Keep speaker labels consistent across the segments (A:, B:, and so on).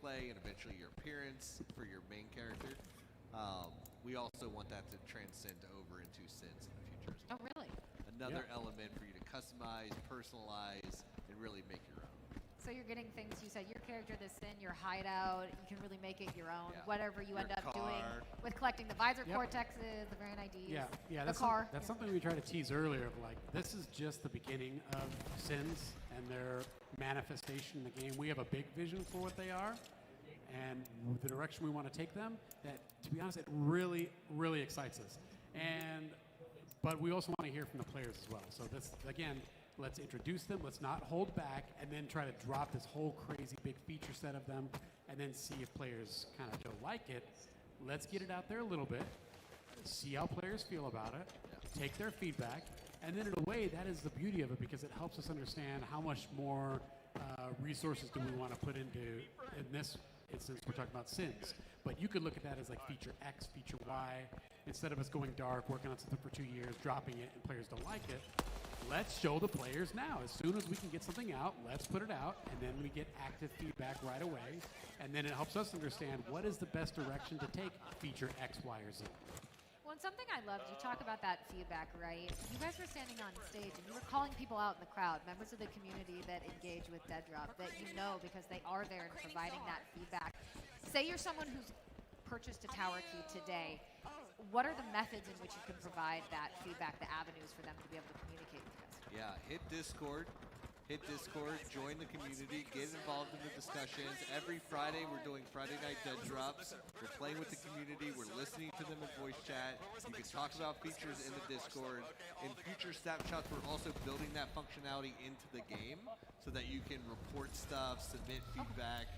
A: gameplay and eventually your appearance for your main character. We also want that to transcend over into Sins in the future as well.
B: Oh, really?
A: Another element for you to customize, personalize, and really make your own.
B: So you're getting things, you said your character, the Sin, your hideout, you can really make it your own, whatever you end up doing with collecting the visor cortexes, the Grand IDs, the car.
C: That's something we tried to tease earlier of like, this is just the beginning of Sins and their manifestation in the game. We have a big vision for what they are and the direction we want to take them that, to be honest, it really, really excites us. But we also want to hear from the players as well. So this, again, let's introduce them, let's not hold back, and then try to drop this whole crazy big feature set of them, and then see if players kind of don't like it. Let's get it out there a little bit, see how players feel about it, take their feedback, and then in a way, that is the beauty of it, because it helps us understand how much more resources do we want to put into, in this instance, we're talking about Sins. But you could look at that as like feature X, feature Y. Instead of us going dark, working on something for 2 years, dropping it, and players don't like it, let's show the players now. As soon as we can get something out, let's put it out, and then we get active feedback right away. And then it helps us understand what is the best direction to take feature X, Y, or Z.
B: Well, and something I loved, you talk about that feedback, right? You guys were standing on stage and you were calling people out in the crowd, members of the community that engage with DeadDrop, that you know because they are there and providing that feedback. Say you're someone who's purchased a tower key today. What are the methods in which you can provide that feedback, the avenues for them to be able to communicate with us?
A: Yeah, hit Discord, join the community, get involved in the discussions. Every Friday, we're doing Friday night dead drops. We're playing with the community. We're listening to them in voice chat. You can talk about features in the Discord. In future Snapshots, we're also building that functionality into the game so that you can report stuff, submit feedback.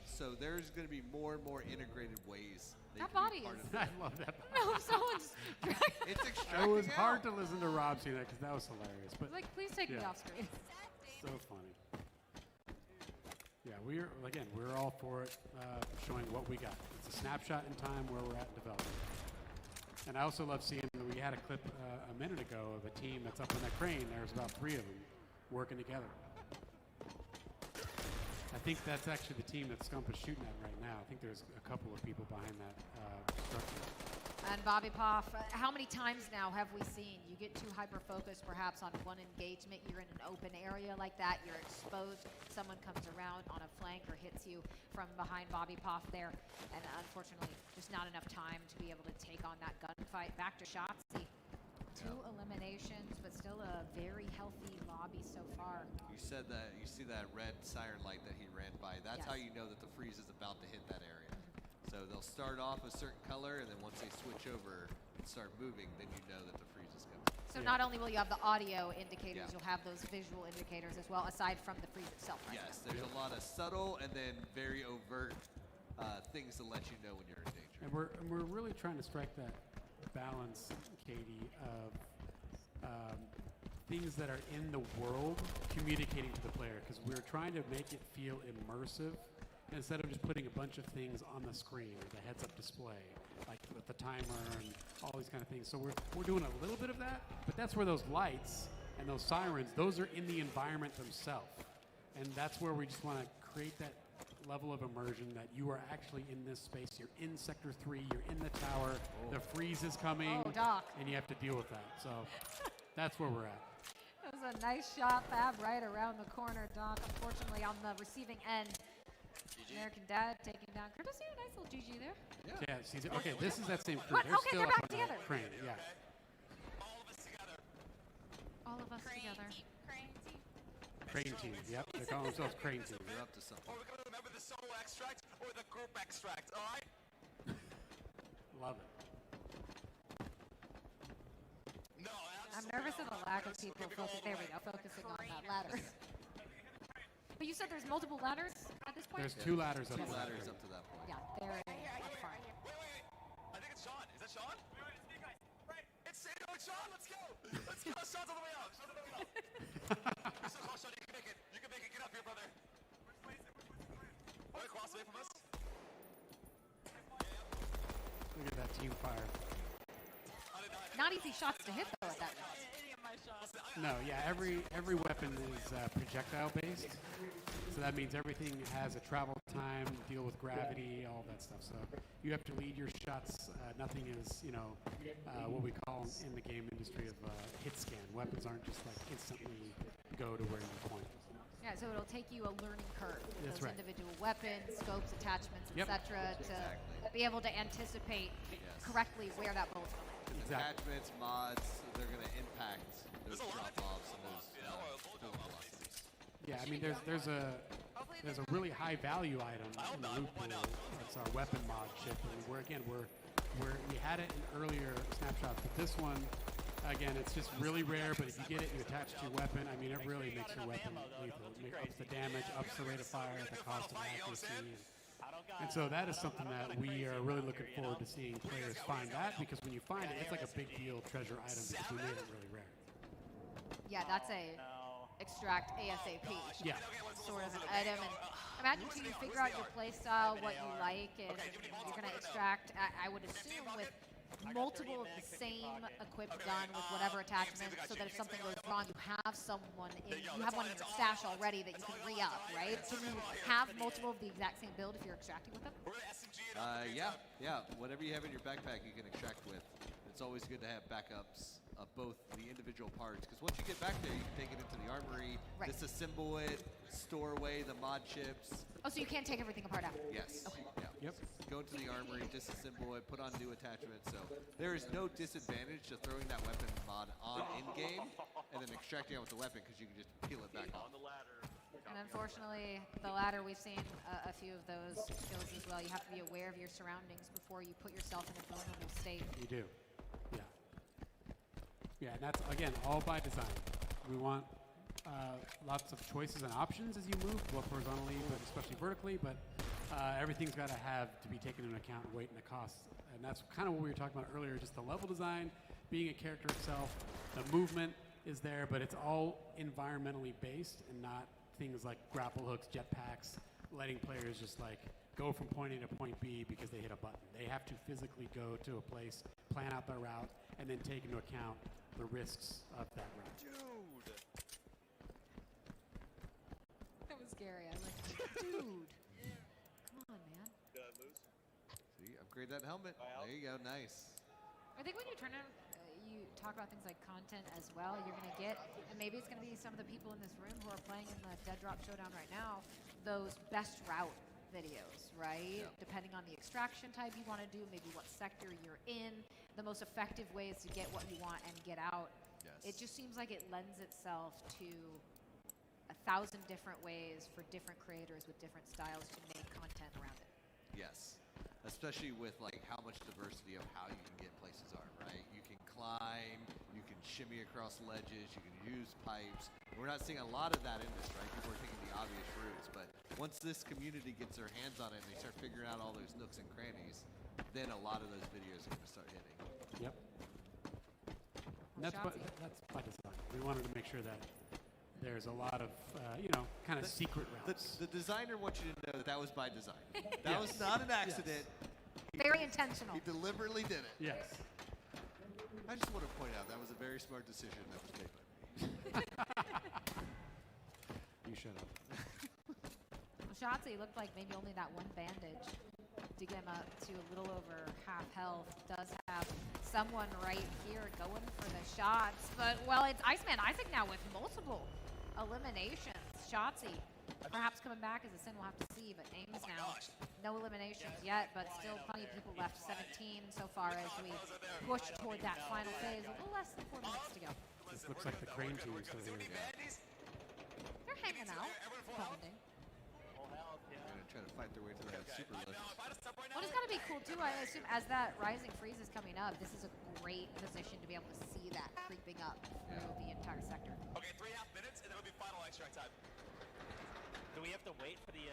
A: So there's going to be more and more integrated ways.
B: That body is.
C: I love that.
B: No, someone's.
A: It's extracting.
C: It was hard to listen to Rob say that because that was hilarious. But
B: like, please take me off screen.
C: So funny. Yeah, we're all for it, showing what we got. It's a snapshot in time where we're at in development. And I also love seeing that we had a clip a minute ago of a team that's up on that crane. There's about 3 of them working together. I think that's actually the team that Scump is shooting at right now. I think there's a couple of people behind that structure.
B: And Bobby Poff, how many times now have we seen you get too hyper-focused perhaps on one engagement, you're in an open area like that, you're exposed, someone comes around on a flank or hits you from behind Bobby Poff there, and unfortunately just not enough time to be able to take on that gunfight. Back to Shotzi. 2 eliminations, but still a very healthy lobby so far.
A: You said that, you see that red siren light that he ran by. That's how you know that the freeze is about to hit that area. So they'll start off a certain color, and then once they switch over and start moving, then you know that the freeze is coming.
B: So not only will you have the audio indicators, you'll have those visual indicators as well, aside from the freeze itself. Right?
A: Yes, there's a lot of subtle and then very overt things to let you know when you're in danger.
C: And we're really trying to strike that balance, Katie, of things that are in the world communicating to the player, because we're trying to make it feel immersive instead of just putting a bunch of things on the screen or the heads-up display, like with the timer and all these kind of things. So we're doing a little bit of that, but that's where those lights and those sirens, those are in the environment themselves. And that's where we just want to create that level of immersion that you are actually in this space. You're in Sector 3, you're in the tower, the freeze is coming, and you have to deal with that. So that's where we're at.
B: That was a nice shot, Fab, right around the corner, Doc. Unfortunately, on the receiving end, American Dad taking down Curtis. See a nice little GG there.
C: Yeah, she's, okay, this is that same crew.
B: What?
C: They're
B: Okay,
C: still
B: they're
C: up
B: back
C: on
B: together.
C: the crane, yeah.
B: All of us together.
C: Crane team, yep. They call themselves Crane team.
A: You're up to something.
D: Or we're going to remember the solo extract or the group extract, all right?
C: Love it.
D: No,
B: I'm nervous of the lack of people focusing on that ladder. But you said there's multiple ladders at this point?
C: There's 2 ladders up.
A: 2 ladders up to that point.
B: Yeah, they're up front.
D: Wait. I think it's Sean. Is that Sean? It's Sean. Let's go. Let's go. Sean's on the way out. You're so close, Sean. You can make it. You can make it. Get up here, brother. Right across away from us.
C: Look at that team fire.
B: Not easy shots to hit, though, at that point.
C: No, yeah, every weapon is projectile based, so that means everything has a travel time, deal with gravity, all that stuff. So you have to lead your shots. Nothing is, what we call in the game industry of hit scan. Weapons aren't just like instantly go to where you point.
B: Yeah, so it'll take you a learning curve with
C: That's
B: those
C: right.
B: individual weapons, scopes, attachments,
C: Yep.
B: etc., to be able to anticipate correctly where that bullet's going.
C: Exactly.
A: Attachments, mods, they're going to impact those drop-offs and those bullet velocities.
C: Yeah, I mean, there's a really high value item in the loot pool. It's our weapon mod chip, and we had it in earlier snapshots, but this one, again, it's just really rare. But if you get it, you attach to your weapon. I mean, it really makes your weapon lethal. It ups the damage, ups the rate of fire, the cost of accuracy. And so that is something that we are really looking forward to seeing players find that, because when you find it, it's like a big deal treasure item because we made it really rare.
B: Yeah, that's a extract ASAP.
C: Yeah.
B: Sort of an item. And imagine until you figure out your play style, what you like, and you're going to extract, I would assume, with multiple of the same equipped gun with whatever attachment, so that if something goes wrong, you have someone you have one in your stash already that you can re-up, right? Can you have multiple of the exact same build if you're extracting with them?
A: Yeah. Whatever you have in your backpack, you can extract with. It's always good to have backups of both the individual parts, because once you get back there, you can take it into the armory, disassemble it, store away the mod chips.
B: Oh, so you can't take everything apart after?
A: Yes.
B: Okay.
A: Yeah.
C: Yep.
A: Go into the armory, disassemble it, put on new attachments. So there is no disadvantage to throwing that weapon mod on in-game and then extracting out with the weapon, because you can just peel it back off.
B: And unfortunately, the latter, we've seen a few of those skills as well. You have to be aware of your surroundings before you put yourself in a vulnerable state.
C: You do. Yeah. Yeah, and that's, again, all by design. We want lots of choices and options as you move, both horizontally, but especially vertically, but everything's got to have to be taken into account, weight and the costs. And that's kind of what we were talking about earlier, just the level design, being a character itself, the movement is there, but it's all environmentally based and not things like grapple hooks, jetpacks, letting players just like go from point A to point B because they hit a button. They have to physically go to a place, plan out their route, and then take into account the risks of that route.
D: Dude.
B: That was scary. I was like, dude. Come on, man.
D: Did I lose?
A: See, upgrade that helmet. There you go. Nice.
B: I think when you turn on, you talk about things like content as well, you're going to get, and maybe it's going to be some of the people in this room who are playing in the DEADROP Showdown right now, those best route videos, right?
A: Yeah.
B: Depending on the extraction type you want to do, maybe what sector you're in, the most effective ways to get what you want and get out.
A: Yes.
B: It just seems like it lends itself to 1,000 different ways for different creators with different styles to make content around it.
A: Yes. Especially with like how much diversity of how you can get places are, right? You can climb, you can shimmy across ledges, you can use pipes. We're not seeing a lot of that in this, right? People are taking the obvious routes, but once this community gets their hands on it and they start figuring out all those nooks and crannies, then a lot of those videos are going to start hitting.
C: Yep. And that's by design. We wanted to make sure that there's a lot of, kind of secret routes.
A: The designer wants you to know that that was by design. That was not an accident.
B: Very intentional.
A: He deliberately did it.
C: Yes.
A: I just want to point out that was a very smart decision that was made by me.
C: You should have.
B: Shotzi looked like maybe only that one bandage to get him up to a little over half health. Does have someone right here going for the shots, but well, it's Iceman Isaac now with multiple eliminations. Shotzi perhaps coming back as a sin, we'll have to see, but Ames now no eliminations yet, but still plenty of people left. 17 so far as we push toward that final phase. A little less than 4 minutes to go.
C: This looks like the crane team is still here.
B: They're hanging out. Commenting.
A: They're going to try to fight their way to that super lift.
B: Well, it's got to be cool too, I assume, as that rising freeze is coming up. This is a great position to be able to see that creeping up through the entire sector.
D: Okay, 3.5 minutes, and then it'll be final extract time.
E: Do we have to wait for the,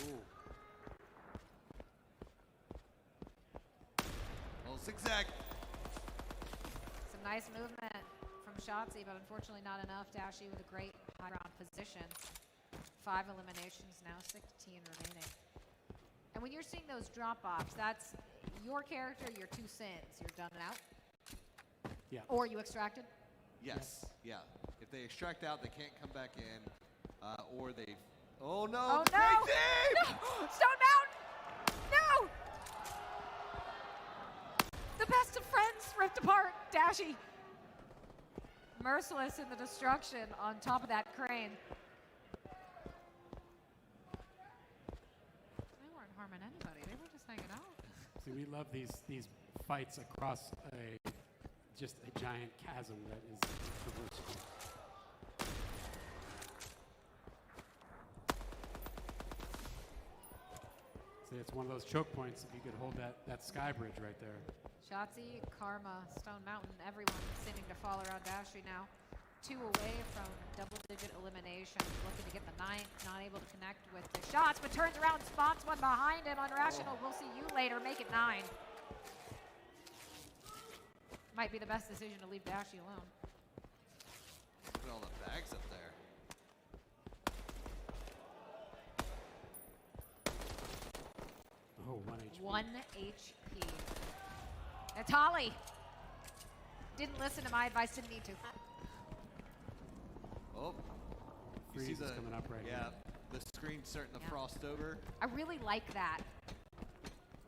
A: Ooh. Little zigzag.
B: Some nice movement from Shotzi, but unfortunately not enough. Dashi with a great high ground position. 5 eliminations now, 16 remaining. And when you're seeing those drop-offs, that's your character, your 2 sins. You're done and out?
C: Yeah.
B: Or you extracted?
A: Yes. Yeah. If if they extract out, they can't come back in, or they. Oh no!
B: Oh
A: the
B: no!
A: great team!
B: No! Stone Mountain! No! The best of friends ripped apart. Dashy. Merciless in the destruction on top of that crane. They weren't harming anybody. They were just hanging out.
C: See, we love these fights across just a giant chasm that is traversable. See, it's one of those choke points if you could hold that sky bridge right there.
B: Shotzi, Karma, Stone Mountain, everyone seeming to fall around Dashy now. 2 away from double-digit elimination. Looking to get the 9th, not able to connect with the shots, but turns around, spots one behind him. Unrational, we'll see you later. Make it 9. Might be the best decision to leave Dashy alone.
A: Look at all the bags up there.
C: Oh, 1 HP.
B: 1 HP. It's Holly. Didn't listen to my advice, didn't need to.
A: Oh, you see
C: Freeze
A: the
C: is coming up right
A: yeah,
C: here.
A: the screen's starting to
B: Yeah.
A: frost over.
B: I really like that.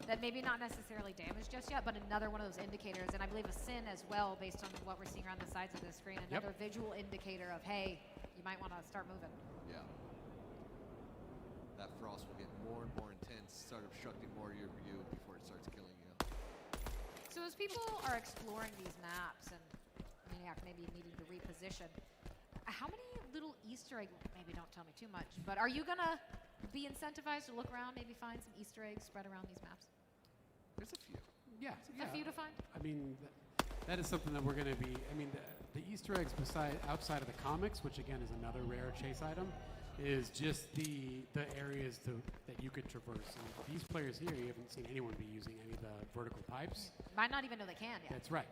B: That maybe not necessarily damaged just yet, but another one of those indicators, and I believe a sin as well, based on what we're seeing around the sides of the screen. Another visual indicator of, hey, you might want to start moving.
A: Yeah. That frost will get more and more intense, start obstructing more of your view before it starts killing you.
B: So as people are exploring these maps and maybe needing to reposition, how many little Easter egg, maybe don't tell me too much, but are you going to be incentivized to look around, maybe find some Easter eggs spread around these maps?
A: There's a few.
C: Yeah.
B: A few to find?
C: I mean, that is something that we're going to be. I mean, the Easter eggs outside of the comics, which again is another rare chase item, is just the areas that you could traverse. And these players here, you haven't seen anyone be using any of the vertical pipes.
B: Might not even know they can yet.
C: That's right.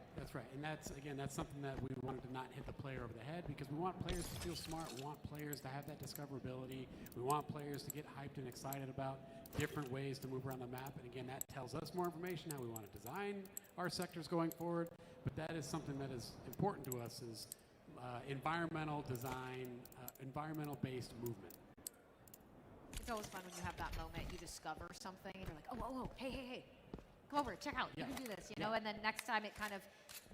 C: And that's something that we wanted to not hit the player over the head, because we want players to feel smart. We want players to have that discoverability. We want players to get hyped and excited about different ways to move around the map. And again, that tells us more information, how we want to design our sectors going forward. But that is something that is important to us, is environmental design, environmental-based movement.
B: It's always fun when you have that moment, you discover something, and you're like, oh, hey, come over, check out, you can do this, you know, and then next time it kind of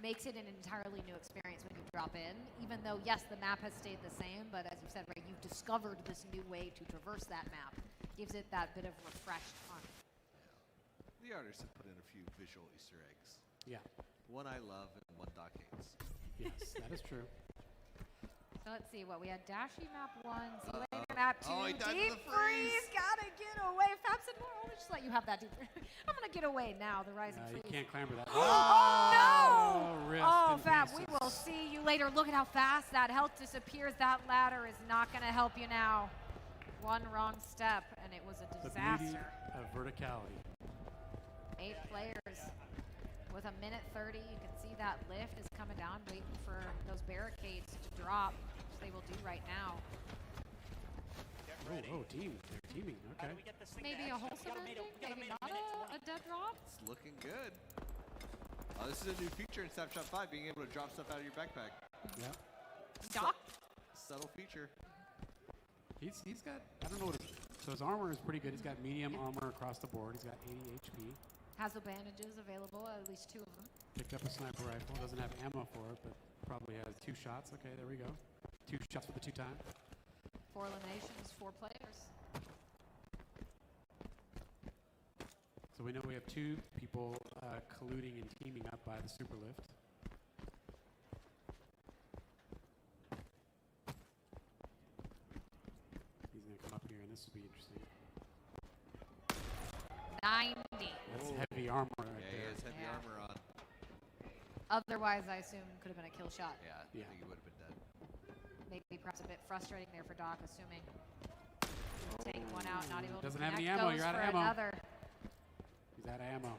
B: makes it an entirely new experience when you drop in, even though, yes, the map has stayed the same, but as you said, right, you've discovered this new way to traverse that map. Gives it that bit of refreshed fun.
A: The artists have put in a few visual Easter eggs.
C: Yeah.
A: One I love and one Doc hates.
C: Yes, that is true.
B: So let's see what we had. Dashy map 1, Z-Laner map 2,
A: Oh, he died to
B: deep
A: the freeze.
B: gotta get away. Fab said, no, I'll just let you have that deep I'm gonna get away now, the rising
C: You
B: freeze.
C: can't clamber that.
B: Oh, no!
C: Rest
B: Oh,
C: in
B: Fab,
C: pieces.
B: we will see you later. Look at how fast that health disappears. That ladder is not gonna help you now. One wrong step, and it was a
C: The beauty
B: disaster.
C: of verticality.
B: 8 players with a minute 30. You can see that lift is coming down, waiting for those barricades to drop, which they will do right now.
C: Team. They're teaming.
E: How
C: Okay.
E: do we get this thing
B: Maybe
E: to
B: a
E: action?
B: wholesome ending,
E: We got a
B: maybe
E: minute,
B: not
E: minute
B: a dead drop.
A: It's looking good. This is a new feature in Snapshot 5, being able to drop stuff out of your backpack.
C: Yeah.
B: Doc?
A: Subtle feature.
C: He's got, I don't know what his, so his armor is pretty good. He's got medium armor across the board. He's got 80 HP.
B: Has the bandages available, at least 2 of them.
C: Picked up a sniper rifle. Doesn't have ammo for it, but probably has 2 shots. Okay, there we go. 2 shots for the 2 time.
B: 4 eliminations, 4 players.
C: So we know we have 2 people colluding and teaming up by the super lift. He's going to come up here, and this will be interesting.
B: 90.
C: That's heavy armor right
A: Yeah, he
C: there.
A: has heavy
B: Yeah.
A: armor on.
B: Otherwise, I assume could have been a kill shot.
A: Yeah, I
C: Yeah.
A: think he would have been dead.
B: Maybe perhaps a bit frustrating there for Doc, assuming take one out, not able
C: Doesn't
B: to
C: have any
B: connect,
C: ammo,
B: goes
C: you're out of
B: for
C: ammo.
B: another.
C: He's out of ammo.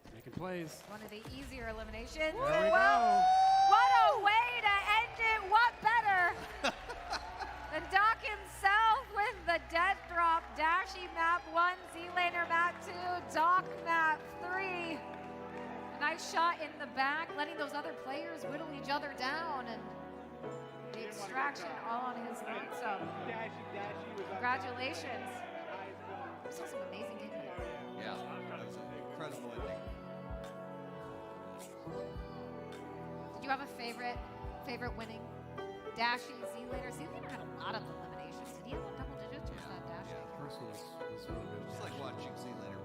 C: He's making plays.
B: One of the easier eliminations.
C: There we
B: Well,
C: go.
B: what a way to end it. What better than Doc himself with the death drop. Dashy map 1, Z-Laner map 2. nice shot in the back, letting those other players whittle each other down, and the extraction all on his lonesome. Congratulations. This was some amazing gameplay.
A: Yeah, that was an incredible ending.
B: Did you have a favorite winning? Dashy, Z-Laner. Z-Laner had a lot of eliminations. Did he have double digits or was that Dashy?
C: First one was really good.
A: Just like watching Z-Laner